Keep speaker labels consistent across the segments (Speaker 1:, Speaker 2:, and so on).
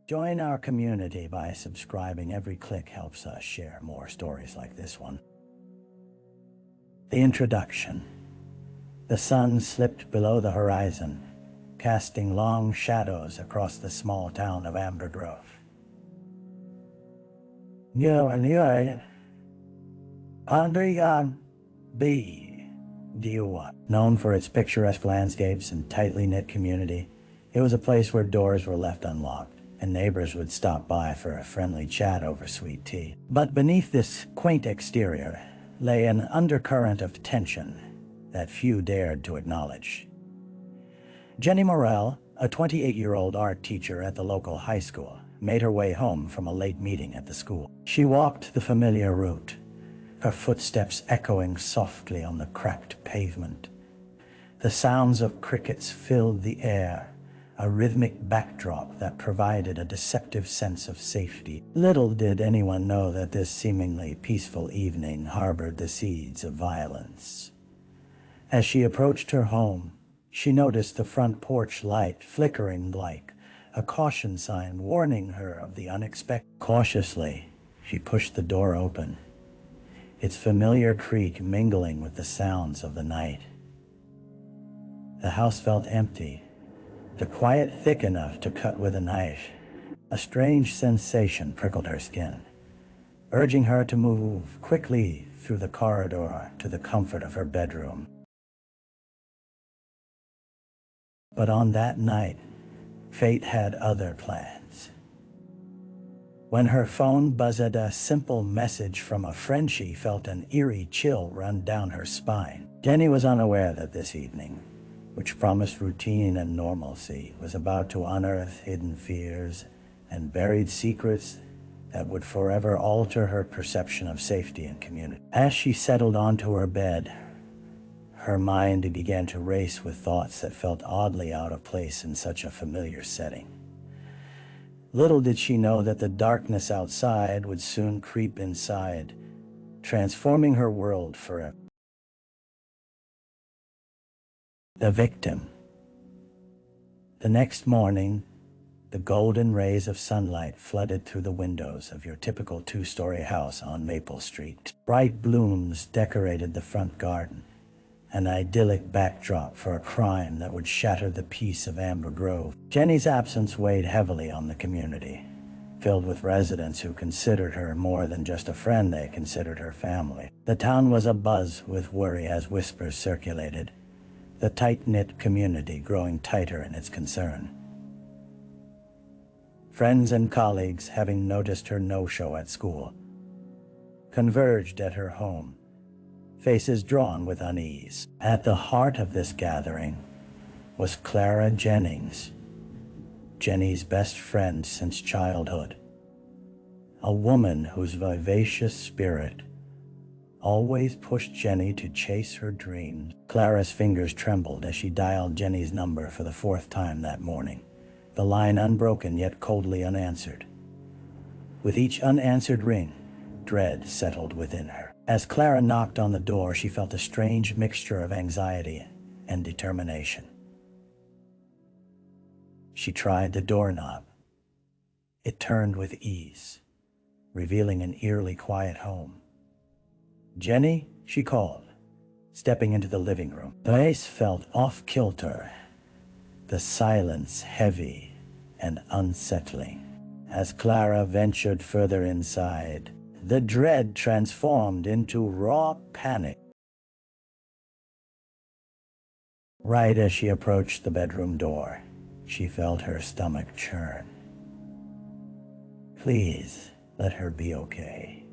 Speaker 1: Join our community by subscribing. Every click helps us share more stories like this one. The introduction. The sun slipped below the horizon, casting long shadows across the small town of Amber Grove. Known for its picturesque landscapes and tightly knit community, it was a place where doors were left unlocked, and neighbors would stop by for a friendly chat over sweet tea. But beneath this quaint exterior lay an undercurrent of tension that few dared to acknowledge. Jenny Morrell, a 28-year-old art teacher at the local high school, made her way home from a late meeting at the school. She walked the familiar route, her footsteps echoing softly on the cracked pavement. The sounds of crickets filled the air, a rhythmic backdrop that provided a deceptive sense of safety. Little did anyone know that this seemingly peaceful evening harbored the seeds of violence. As she approached her home, she noticed the front porch light flickering like a caution sign warning her of the unexpected. Cautiously, she pushed the door open, its familiar creak mingling with the sounds of the night. The house felt empty, the quiet thick enough to cut with a knife. A strange sensation prickled her skin, urging her to move quickly through the corridor to the comfort of her bedroom. But on that night, fate had other plans. When her phone buzzed a simple message from a friend, she felt an eerie chill run down her spine. Jenny was unaware that this evening, which promised routine and normalcy, was about to unearth hidden fears and buried secrets that would forever alter her perception of safety and community. As she settled onto her bed, her mind began to race with thoughts that felt oddly out of place in such a familiar setting. Little did she know that the darkness outside would soon creep inside, transforming her world forever. The victim. The next morning, the golden rays of sunlight flooded through the windows of your typical two-story house on Maple Street. Bright blooms decorated the front garden, an idyllic backdrop for a crime that would shatter the peace of Amber Grove. Jenny's absence weighed heavily on the community, filled with residents who considered her more than just a friend. They considered her family. The town was abuzz with worry as whispers circulated, the tight-knit community growing tighter in its concern. Friends and colleagues, having noticed her no-show at school, converged at her home, faces drawn with unease. At the heart of this gathering was Clara Jennings, Jenny's best friend since childhood, a woman whose vivacious spirit always pushed Jenny to chase her dreams. Clara's fingers trembled as she dialed Jenny's number for the fourth time that morning, the line unbroken yet coldly unanswered. With each unanswered ring, dread settled within her. As Clara knocked on the door, she felt a strange mixture of anxiety and determination. She tried the doorknob. It turned with ease, revealing an eerily quiet home. "Jenny," she called, stepping into the living room. The place felt off-kilter, the silence heavy and unsettling. As Clara ventured further inside, the dread transformed into raw panic. Right as she approached the bedroom door, she felt her stomach churn. "Please, let her be okay,"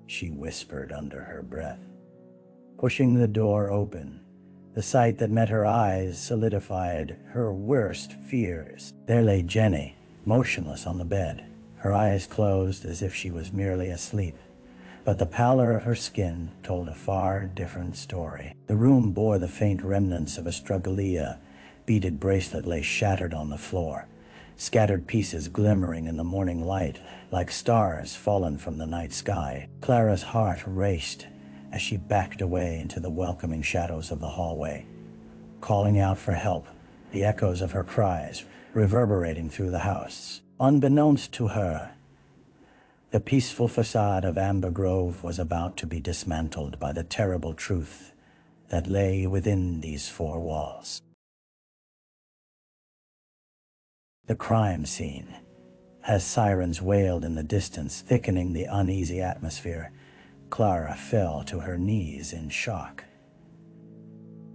Speaker 1: she whispered under her breath. Pushing the door open, the sight that met her eyes solidified her worst fears. There lay Jenny, motionless on the bed, her eyes closed as if she was merely asleep. But the pallor of her skin told a far different story. The room bore the faint remnants of a Stragalia. Beaded bracelet lay shattered on the floor, scattered pieces glimmering in the morning light like stars fallen from the night sky. Clara's heart raced as she backed away into the welcoming shadows of the hallway, calling out for help, the echoes of her cries reverberating through the house. Unbeknownst to her, the peaceful facade of Amber Grove was about to be dismantled by the terrible truth that lay within these four walls. The crime scene. As sirens wailed in the distance, thickening the uneasy atmosphere, Clara fell to her knees in shock.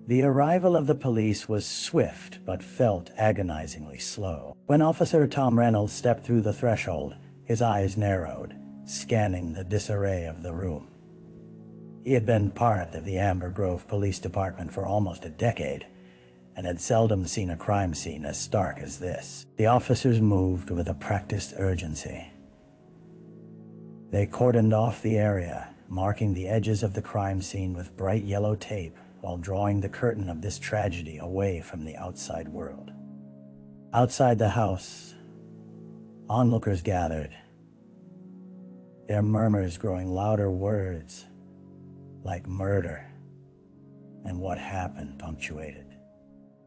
Speaker 1: The arrival of the police was swift but felt agonizingly slow. When Officer Tom Reynolds stepped through the threshold, his eyes narrowed, scanning the disarray of the room. He had been part of the Amber Grove Police Department for almost a decade, and had seldom seen a crime scene as stark as this. The officers moved with a practiced urgency. They cordoned off the area, marking the edges of the crime scene with bright yellow tape, while drawing the curtain of this tragedy away from the outside world. Outside the house, onlookers gathered, their murmurs growing louder, words like murder and what happened punctuated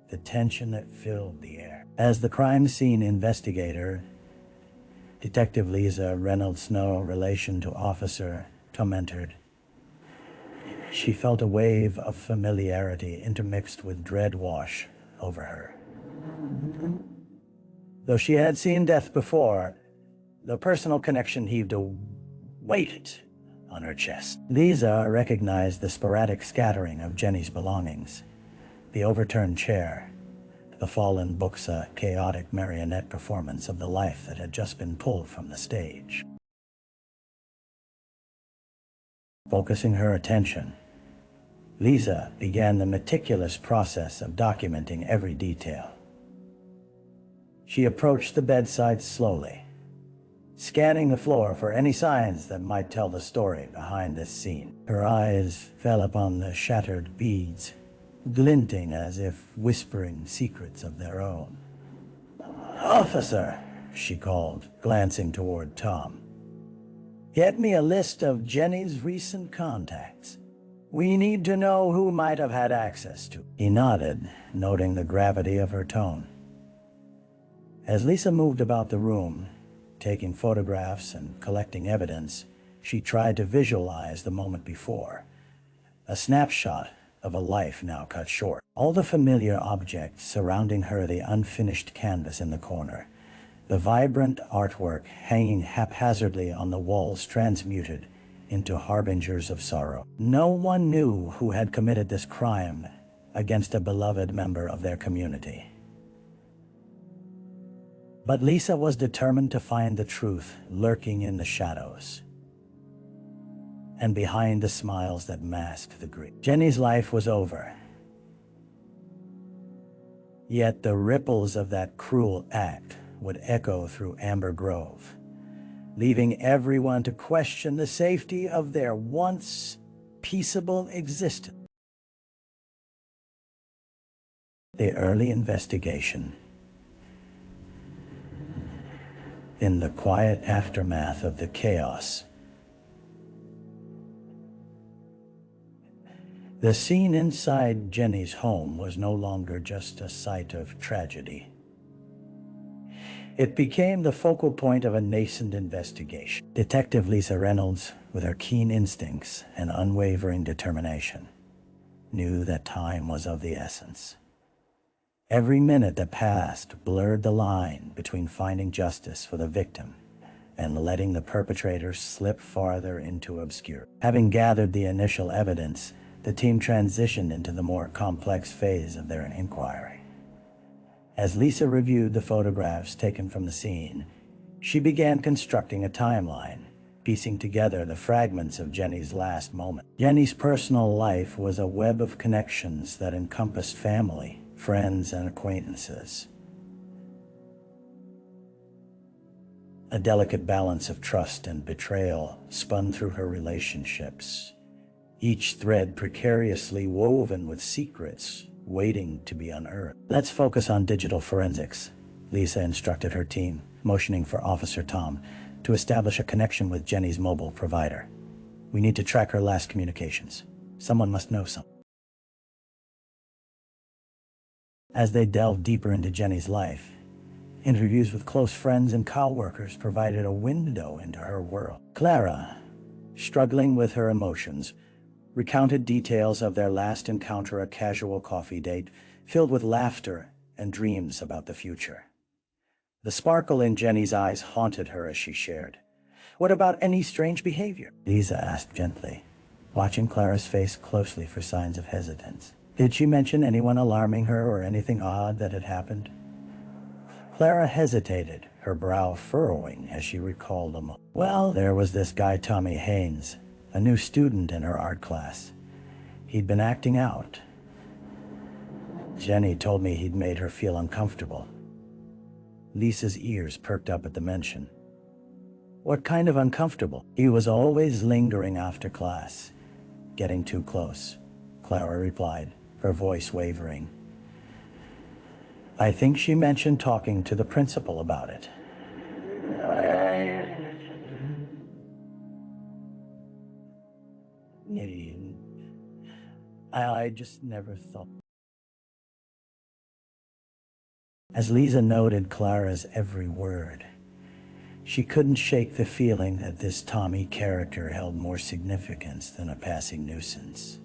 Speaker 1: the tension that filled the air. As the crime scene investigator, Detective Lisa Reynolds' no relation to Officer Tom entered, she felt a wave of familiarity intermixed with dread wash over her. Though she had seen death before, the personal connection heaved a weight on her chest. Lisa recognized the sporadic scattering of Jenny's belongings. The overturned chair, the fallen books, a chaotic marionette performance of the life that had just been pulled from the stage. Focusing her attention, Lisa began the meticulous process of documenting every detail. She approached the bedside slowly, scanning the floor for any signs that might tell the story behind this scene. Her eyes fell upon the shattered beads, glinting as if whispering secrets of their own. "Officer," she called, glancing toward Tom, "get me a list of Jenny's recent contacts. We need to know who might have had access to." He nodded, noting the gravity of her tone. As Lisa moved about the room, taking photographs and collecting evidence, she tried to visualize the moment before, a snapshot of a life now cut short. All the familiar objects surrounding her, the unfinished canvas in the corner, the vibrant artwork hanging haphazardly on the walls, transmuted into harbingers of sorrow. No one knew who had committed this crime against a beloved member of their community. But Lisa was determined to find the truth lurking in the shadows and behind the smiles that masked the grief. Jenny's life was over. Yet the ripples of that cruel act would echo through Amber Grove, leaving everyone to question the safety of their once peaceable existence. The early investigation. In the quiet aftermath of the chaos, the scene inside Jenny's home was no longer just a site of tragedy. It became the focal point of a nascent investigation. Detective Lisa Reynolds, with her keen instincts and unwavering determination, knew that time was of the essence. Every minute that passed blurred the line between finding justice for the victim and letting the perpetrator slip farther into obscurity. Having gathered the initial evidence, the team transitioned into the more complex phase of their inquiry. As Lisa reviewed the photographs taken from the scene, she began constructing a timeline, piecing together the fragments of Jenny's last moment. Jenny's personal life was a web of connections that encompassed family, friends, and acquaintances. A delicate balance of trust and betrayal spun through her relationships, each thread precariously woven with secrets waiting to be unearthed. "Let's focus on digital forensics," Lisa instructed her team, motioning for Officer Tom to establish a connection with Jenny's mobile provider. "We need to track her last communications. Someone must know something." As they delved deeper into Jenny's life, Interviews with close friends and coworkers provided a window into her world. Clara, struggling with her emotions, recounted details of their last encounter, a casual coffee date filled with laughter and dreams about the future. The sparkle in Jenny's eyes haunted her as she shared. "What about any strange behavior?" Lisa asked gently, watching Clara's face closely for signs of hesitance. "Did she mention anyone alarming her or anything odd that had happened?" Clara hesitated, her brow furrowing as she recalled them. "Well, there was this guy Tommy Haynes, a new student in her art class. He'd been acting out. Jenny told me he'd made her feel uncomfortable." Lisa's ears perked up at the mention. "What kind of uncomfortable?" "He was always lingering after class, getting too close," Clara replied, her voice wavering. "I think she mentioned talking to the principal about it." I just never thought. As Lisa noted Clara's every word, she couldn't shake the feeling that this Tommy character held more significance than a passing nuisance.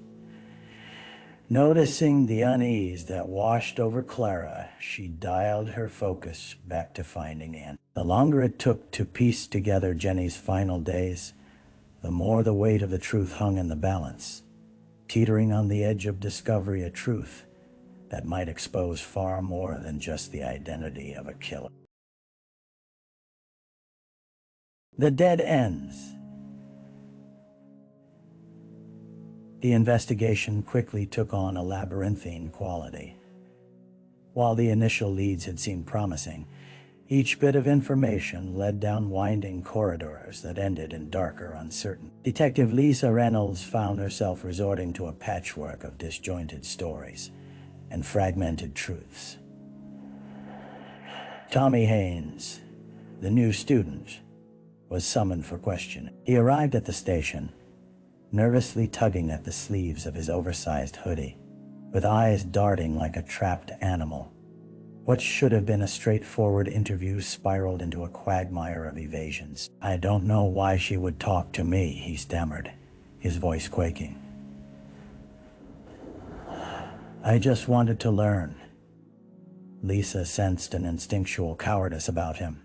Speaker 1: Noticing the unease that washed over Clara, she dialed her focus back to finding Anne. The longer it took to piece together Jenny's final days, the more the weight of the truth hung in the balance, teetering on the edge of discovery, a truth that might expose far more than just the identity of a killer. The dead ends. The investigation quickly took on a labyrinthine quality. While the initial leads had seemed promising, each bit of information led down winding corridors that ended in darker uncertainty. Detective Lisa Reynolds found herself resorting to a patchwork of disjointed stories and fragmented truths. Tommy Haynes, the new student, was summoned for questioning. He arrived at the station, nervously tugging at the sleeves of his oversized hoodie, with eyes darting like a trapped animal. What should have been a straightforward interview spiraled into a quagmire of evasions. "I don't know why she would talk to me," he stammered, his voice quaking. "I just wanted to learn." Lisa sensed an instinctual cowardice about him,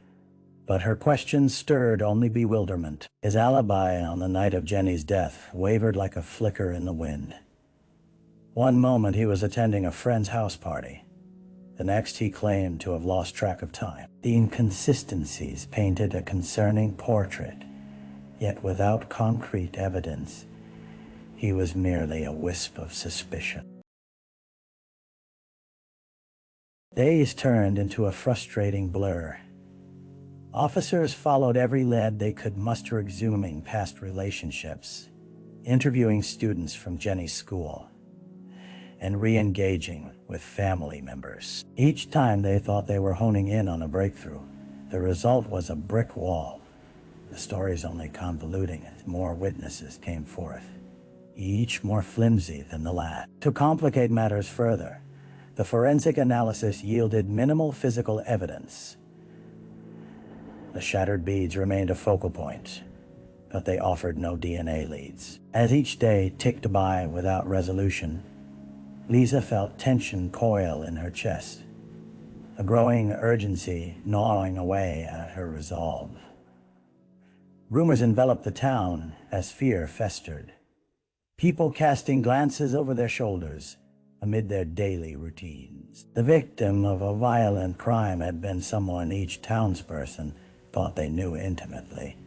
Speaker 1: but her questions stirred only bewilderment. His alibi on the night of Jenny's death wavered like a flicker in the wind. One moment he was attending a friend's house party. The next he claimed to have lost track of time. The inconsistencies painted a concerning portrait, yet without concrete evidence, he was merely a wisp of suspicion. Days turned into a frustrating blur. Officers followed every lead they could muster, exhuming past relationships, interviewing students from Jenny's school, and re-engaging with family members. Each time they thought they were honing in on a breakthrough, the result was a brick wall. The stories only convoluting as more witnesses came forth, each more flimsy than the last. To complicate matters further, the forensic analysis yielded minimal physical evidence. The shattered beads remained a focal point, but they offered no DNA leads. As each day ticked by without resolution, Lisa felt tension coil in her chest, a growing urgency gnawing away at her resolve. Rumors enveloped the town as fear festered, people casting glances over their shoulders amid their daily routines. The victim of a violent crime had been someone each townsperson thought they knew intimately,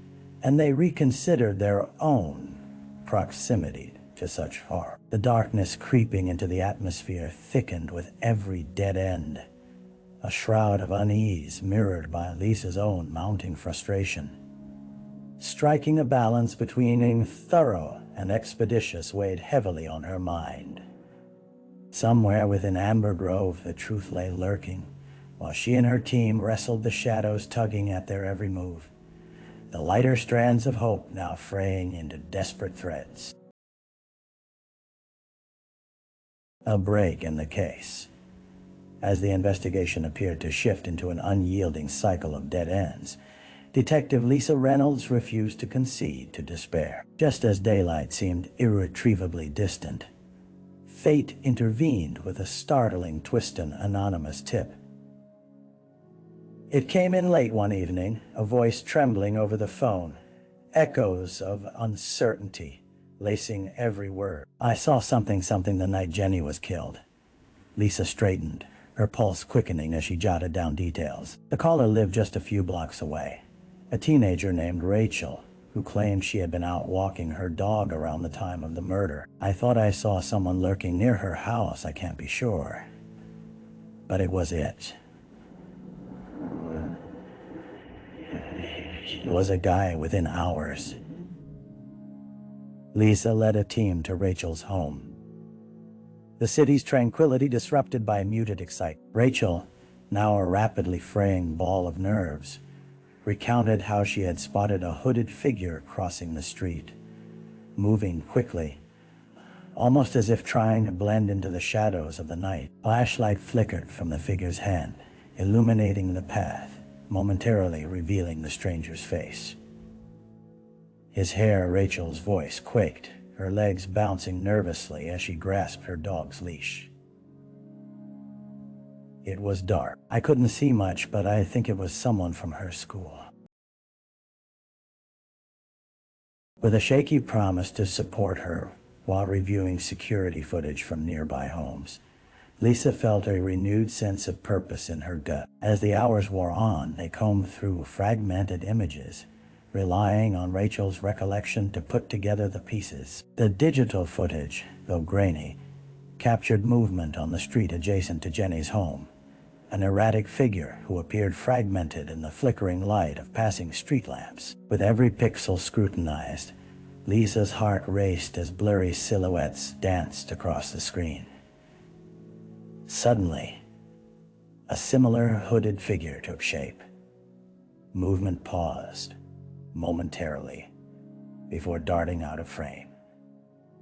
Speaker 1: and they reconsidered their own proximity to such horror. The darkness creeping into the atmosphere thickened with every dead end, a shroud of unease mirrored by Lisa's own mounting frustration. Striking a balance between being thorough and expeditious weighed heavily on her mind. Somewhere within Amber Grove, the truth lay lurking, while she and her team wrestled the shadows tugging at their every move, the lighter strands of hope now fraying into desperate threads. A break in the case. As the investigation appeared to shift into an unyielding cycle of dead ends, Detective Lisa Reynolds refused to concede to despair. Just as daylight seemed irretrievably distant, fate intervened with a startling twist, an anonymous tip. It came in late one evening, a voice trembling over the phone, echoes of uncertainty lacing every word. "I saw something the night Jenny was killed." Lisa straightened, her pulse quickening as she jotted down details. The caller lived just a few blocks away, a teenager named Rachel, who claimed she had been out walking her dog around the time of the murder. "I thought I saw someone lurking near her house. I can't be sure, but it was it. It was a guy within hours." Lisa led a team to Rachel's home. The city's tranquility disrupted by muted excitement. Rachel, now a rapidly fraying ball of nerves, recounted how she had spotted a hooded figure crossing the street, moving quickly, almost as if trying to blend into the shadows of the night. Flashlight flickered from the figure's hand, illuminating the path, momentarily revealing the stranger's face. His hair, Rachel's voice quaked, her legs bouncing nervously as she grasped her dog's leash. It was dark. "I couldn't see much, but I think it was someone from her school." With a shaky promise to support her while reviewing security footage from nearby homes, Lisa felt a renewed sense of purpose in her gut. As the hours wore on, they combed through fragmented images, relying on Rachel's recollection to put together the pieces. The digital footage, though grainy, captured movement on the street adjacent to Jenny's home, an erratic figure who appeared fragmented in the flickering light of passing street lamps. With every pixel scrutinized, Lisa's heart raced as blurry silhouettes danced across the screen. Suddenly, a similar hooded figure took shape. Movement paused momentarily before darting out of frame.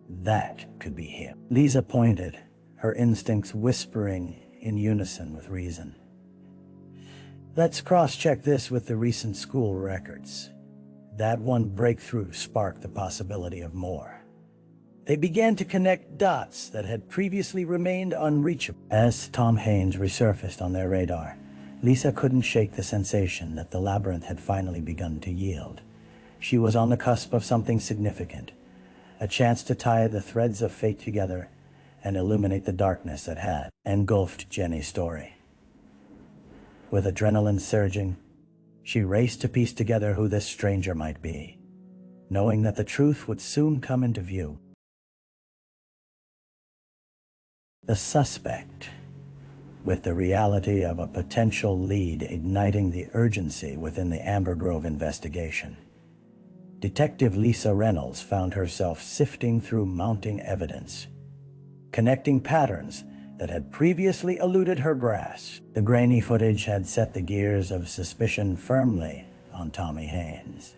Speaker 1: That could be him. Lisa pointed, her instincts whispering in unison with reason. "Let's cross-check this with the recent school records." That one breakthrough sparked the possibility of more. They began to connect dots that had previously remained unreachable. As Tom Haynes resurfaced on their radar, Lisa couldn't shake the sensation that the labyrinth had finally begun to yield. She was on the cusp of something significant, a chance to tie the threads of fate together and illuminate the darkness that had engulfed Jenny's story. With adrenaline surging, she raced to piece together who this stranger might be, knowing that the truth would soon come into view. The suspect, with the reality of a potential lead igniting the urgency within the Amber Grove investigation. Detective Lisa Reynolds found herself sifting through mounting evidence, connecting patterns that had previously eluded her grasp. The grainy footage had set the gears of suspicion firmly on Tommy Haynes.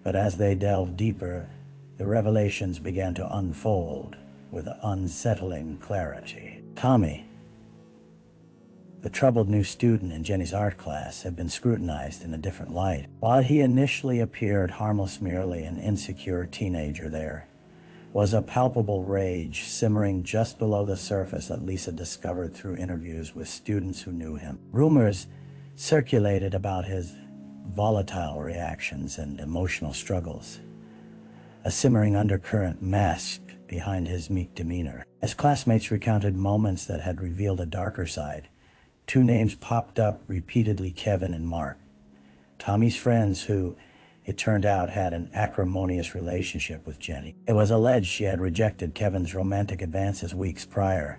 Speaker 1: But as they delved deeper, the revelations began to unfold with unsettling clarity. Tommy, the troubled new student in Jenny's art class, had been scrutinized in a different light. While he initially appeared harmless, merely an insecure teenager, there was a palpable rage simmering just below the surface that Lisa discovered through interviews with students who knew him. Rumors circulated about his volatile reactions and emotional struggles, a simmering undercurrent masked behind his meek demeanor. As classmates recounted moments that had revealed a darker side, two names popped up repeatedly: Kevin and Mark, Tommy's friends who, it turned out, had an acrimonious relationship with Jenny. It was alleged she had rejected Kevin's romantic advances weeks prior,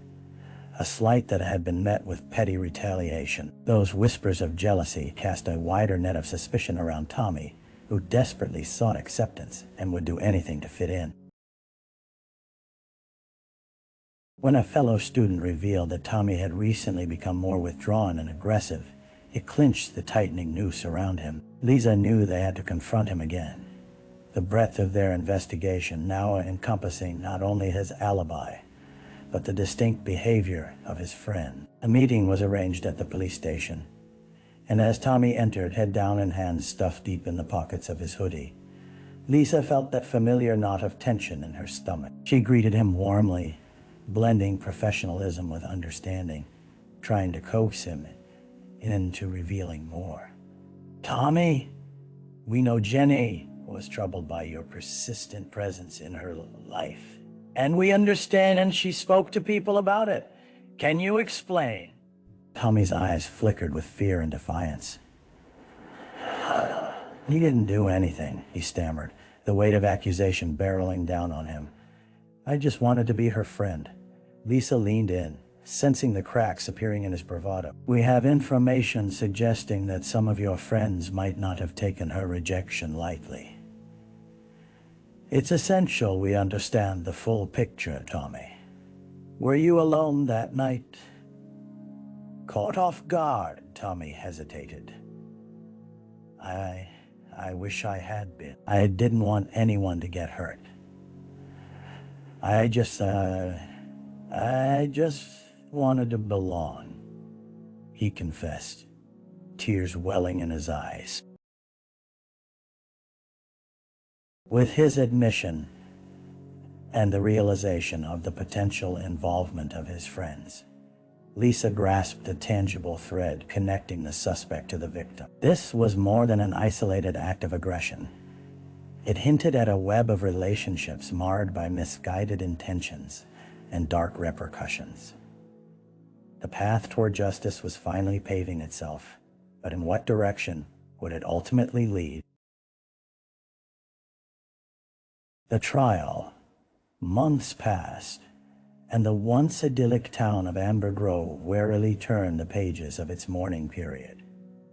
Speaker 1: a slight that had been met with petty retaliation. Those whispers of jealousy cast a wider net of suspicion around Tommy, who desperately sought acceptance and would do anything to fit in. When a fellow student revealed that Tommy had recently become more withdrawn and aggressive, it clinched the tightening noose around him. Lisa knew they had to confront him again, the breadth of their investigation now encompassing not only his alibi, but the distinct behavior of his friend. A meeting was arranged at the police station, and as Tommy entered, head down and hands stuffed deep in the pockets of his hoodie, Lisa felt that familiar knot of tension in her stomach. She greeted him warmly, blending professionalism with understanding, trying to coax him into revealing more. "Tommy, we know Jenny was troubled by your persistent presence in her life, and we understand, and she spoke to people about it. Can you explain?" Tommy's eyes flickered with fear and defiance. "He didn't do anything," he stammered, the weight of accusation barreling down on him. "I just wanted to be her friend." Lisa leaned in, sensing the cracks appearing in his bravado. "We have information suggesting that some of your friends might not have taken her rejection lightly. It's essential we understand the full picture, Tommy. Were you alone that night?" Caught off guard, Tommy hesitated. I wish I had been. I didn't want anyone to get hurt. I just wanted to belong," he confessed, tears welling in his eyes. With his admission and the realization of the potential involvement of his friends, Lisa grasped a tangible thread connecting the suspect to the victim. This was more than an isolated act of aggression. It hinted at a web of relationships marred by misguided intentions and dark repercussions. The path toward justice was finally paving itself, but in what direction would it ultimately lead? The trial. Months passed, and the once idyllic town of Amber Grove warily turned the pages of its mourning period,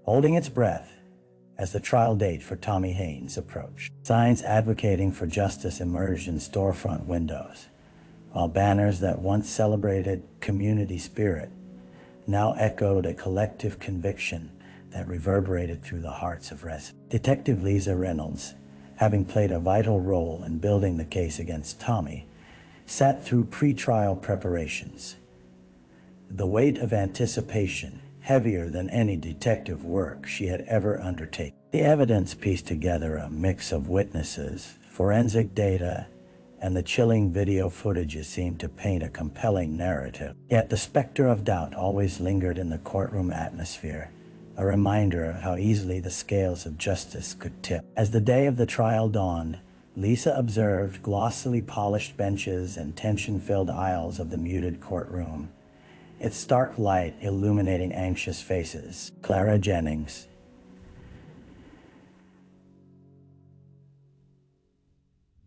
Speaker 1: holding its breath as the trial date for Tommy Haynes approached. Signs advocating for justice emerged in storefront windows, while banners that once celebrated community spirit now echoed a collective conviction that reverberated through the hearts of residents. Detective Lisa Reynolds, having played a vital role in building the case against Tommy, sat through pre-trial preparations. The weight of anticipation, heavier than any detective work she had ever undertaken. The evidence pieced together a mix of witnesses, forensic data, and the chilling video footages seemed to paint a compelling narrative. Yet the specter of doubt always lingered in the courtroom atmosphere, a reminder of how easily the scales of justice could tip. As the day of the trial dawned, Lisa observed glossily polished benches and tension-filled aisles of the muted courtroom, its stark light illuminating anxious faces. Clara Jennings,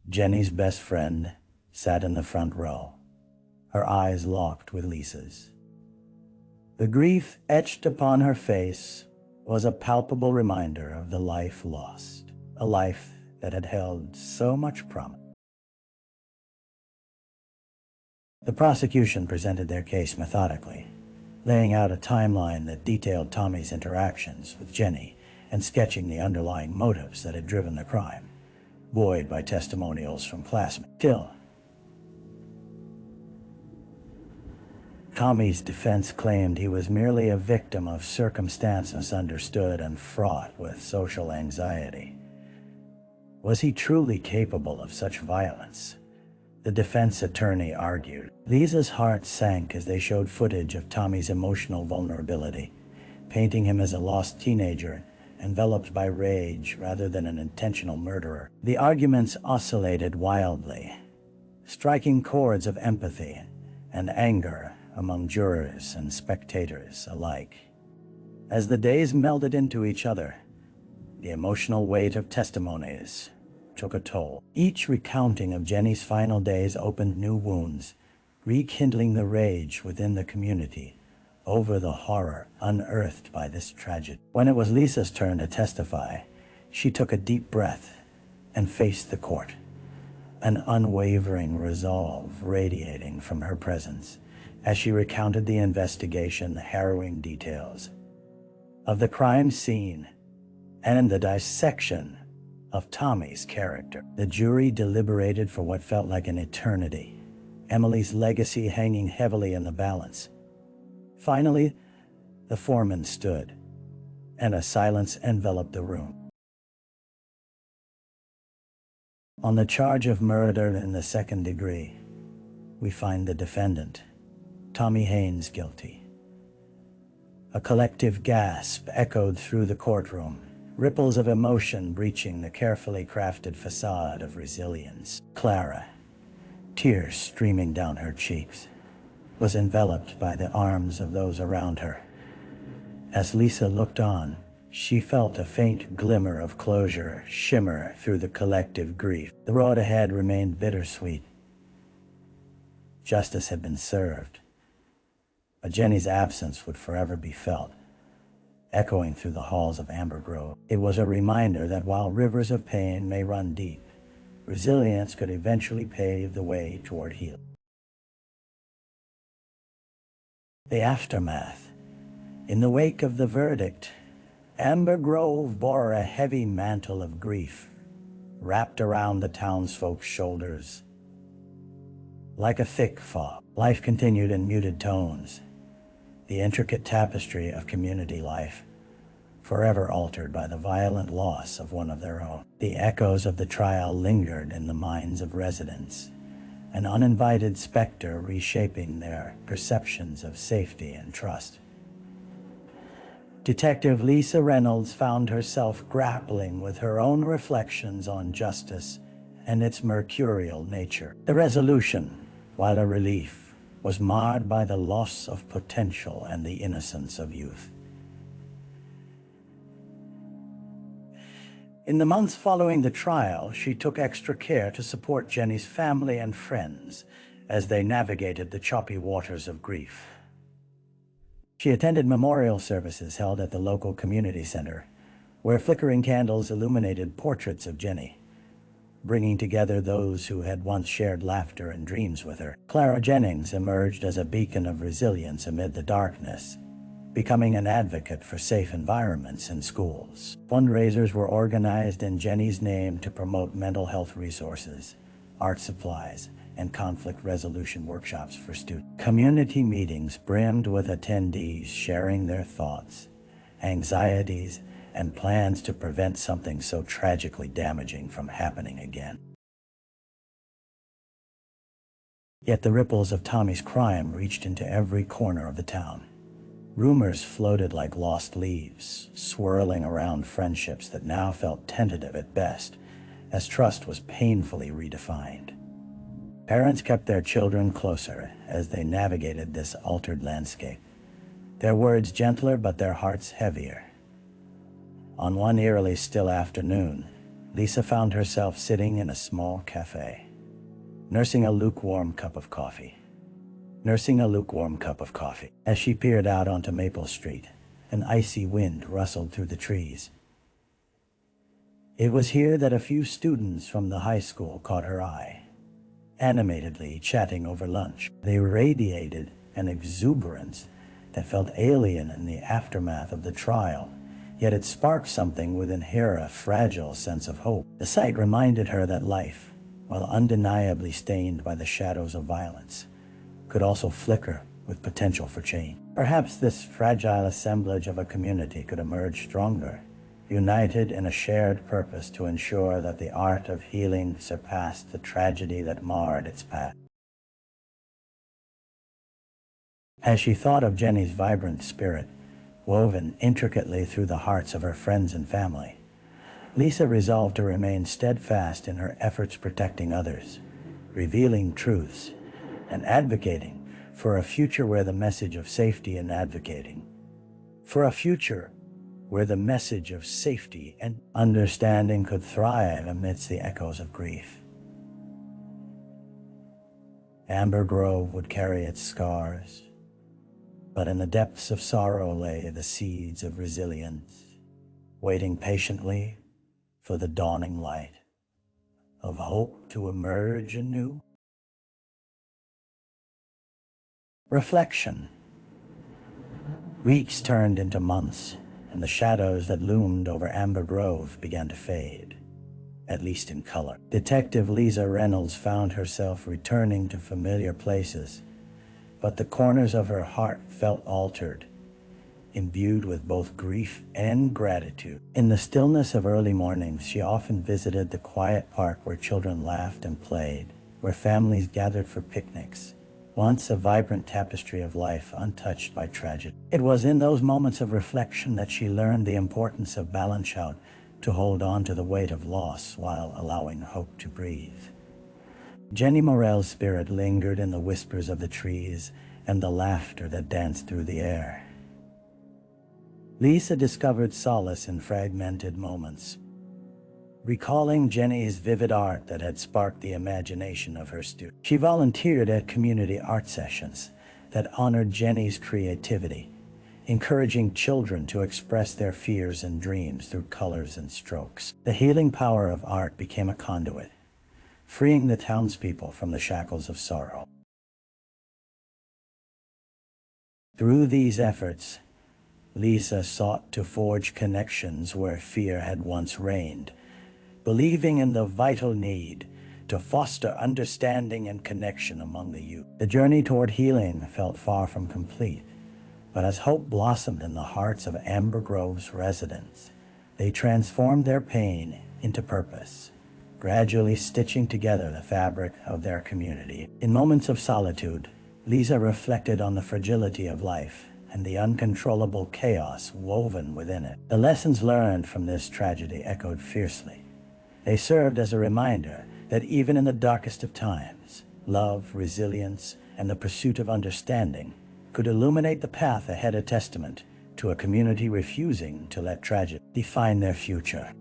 Speaker 1: Jenny's best friend, sat in the front row, her eyes locked with Lisa's. The grief etched upon her face was a palpable reminder of the life lost, a life that had held so much promise. The prosecution presented their case methodically, laying out a timeline that detailed Tommy's interactions with Jenny and sketching the underlying motives that had driven the crime, buoyed by testimonials from classmates. Still, Tommy's defense claimed he was merely a victim of circumstance misunderstood and fraught with social anxiety. Was he truly capable of such violence? The defense attorney argued. Lisa's heart sank as they showed footage of Tommy's emotional vulnerability, painting him as a lost teenager, enveloped by rage rather than an intentional murderer. The arguments oscillated wildly, striking chords of empathy and anger among jurors and spectators alike. As the days melded into each other, the emotional weight of testimonies took a toll. Each recounting of Jenny's final days opened new wounds, rekindling the rage within the community over the horror unearthed by this tragedy. When it was Lisa's turn to testify, she took a deep breath and faced the court, an unwavering resolve radiating from her presence as she recounted the investigation, the harrowing details of the crime scene, and the dissection of Tommy's character. The jury deliberated for what felt like an eternity, Emily's legacy hanging heavily in the balance. Finally, the foreman stood, and a silence enveloped the room. On the charge of murder in the second degree, we find the defendant, Tommy Haynes, guilty. A collective gasp echoed through the courtroom, ripples of emotion breaching the carefully crafted facade of resilience. Clara, tears streaming down her cheeks, was enveloped by the arms of those around her. As Lisa looked on, she felt a faint glimmer of closure shimmer through the collective grief. The road ahead remained bittersweet. Justice had been served, but Jenny's absence would forever be felt, echoing through the halls of Amber Grove. It was a reminder that while rivers of pain may run deep, resilience could eventually pave the way toward healing. The aftermath. In the wake of the verdict, Amber Grove bore a heavy mantle of grief, wrapped around the townsfolk's shoulders. Like a thick fog, life continued in muted tones, the intricate tapestry of community life, forever altered by the violent loss of one of their own. The echoes of the trial lingered in the minds of residents, an uninvited specter reshaping their perceptions of safety and trust. Detective Lisa Reynolds found herself grappling with her own reflections on justice and its mercurial nature. The resolution, while a relief, was marred by the loss of potential and the innocence of youth. In the months following the trial, she took extra care to support Jenny's family and friends as they navigated the choppy waters of grief. She attended memorial services held at the local community center, where flickering candles illuminated portraits of Jenny, bringing together those who had once shared laughter and dreams with her. Clara Jennings emerged as a beacon of resilience amid the darkness, becoming an advocate for safe environments in schools. Fundraisers were organized in Jenny's name to promote mental health resources, art supplies, and conflict resolution workshops for students. Community meetings brimmed with attendees sharing their thoughts, anxieties, and plans to prevent something so tragically damaging from happening again. Yet the ripples of Tommy's crime reached into every corner of the town. Rumors floated like lost leaves, swirling around friendships that now felt tentative at best, as trust was painfully redefined. Parents kept their children closer as they navigated this altered landscape, their words gentler but their hearts heavier. On one eerily still afternoon, Lisa found herself sitting in a small cafe, nursing a lukewarm cup of coffee. As she peered out onto Maple Street, an icy wind rustled through the trees. It was here that a few students from the high school caught her eye, animatedly chatting over lunch. They radiated an exuberance that felt alien in the aftermath of the trial, yet it sparked something within her, a fragile sense of hope. The sight reminded her that life, while undeniably stained by the shadows of violence, could also flicker with potential for change. Perhaps this fragile assemblage of a community could emerge stronger, united in a shared purpose to ensure that the art of healing surpassed the tragedy that marred its path. As she thought of Jenny's vibrant spirit, woven intricately through the hearts of her friends and family, Lisa resolved to remain steadfast in her efforts protecting others, revealing truths, and advocating for a future where the message of safety and understanding could thrive amidst the echoes of grief. Amber Grove would carry its scars, but in the depths of sorrow lay the seeds of resilience, waiting patiently for the dawning light of hope to emerge anew. Reflection. Weeks turned into months, and the shadows that loomed over Amber Grove began to fade. at least in color. Detective Lisa Reynolds found herself returning to familiar places, but the corners of her heart felt altered, imbued with both grief and gratitude. In the stillness of early mornings, she often visited the quiet park where children laughed and played, where families gathered for picnics, once a vibrant tapestry of life untouched by tragedy. It was in those moments of reflection that she learned the importance of balance out, to hold on to the weight of loss while allowing hope to breathe. Jenny Morrell's spirit lingered in the whispers of the trees and the laughter that danced through the air. Lisa discovered solace in fragmented moments, recalling Jenny's vivid art that had sparked the imagination of her students. She volunteered at community art sessions that honored Jenny's creativity, encouraging children to express their fears and dreams through colors and strokes. The healing power of art became a conduit, freeing the townspeople from the shackles of sorrow. Through these efforts, Lisa sought to forge connections where fear had once reigned, believing in the vital need to foster understanding and connection among the youth. The journey toward healing felt far from complete, but as hope blossomed in the hearts of Amber Grove's residents, they transformed their pain into purpose, gradually stitching together the fabric of their community. In moments of solitude, Lisa reflected on the fragility of life and the uncontrollable chaos woven within it. The lessons learned from this tragedy echoed fiercely. They served as a reminder that even in the darkest of times, love, resilience, and the pursuit of understanding could illuminate the path ahead, a testament to a community refusing to let tragedy define their future.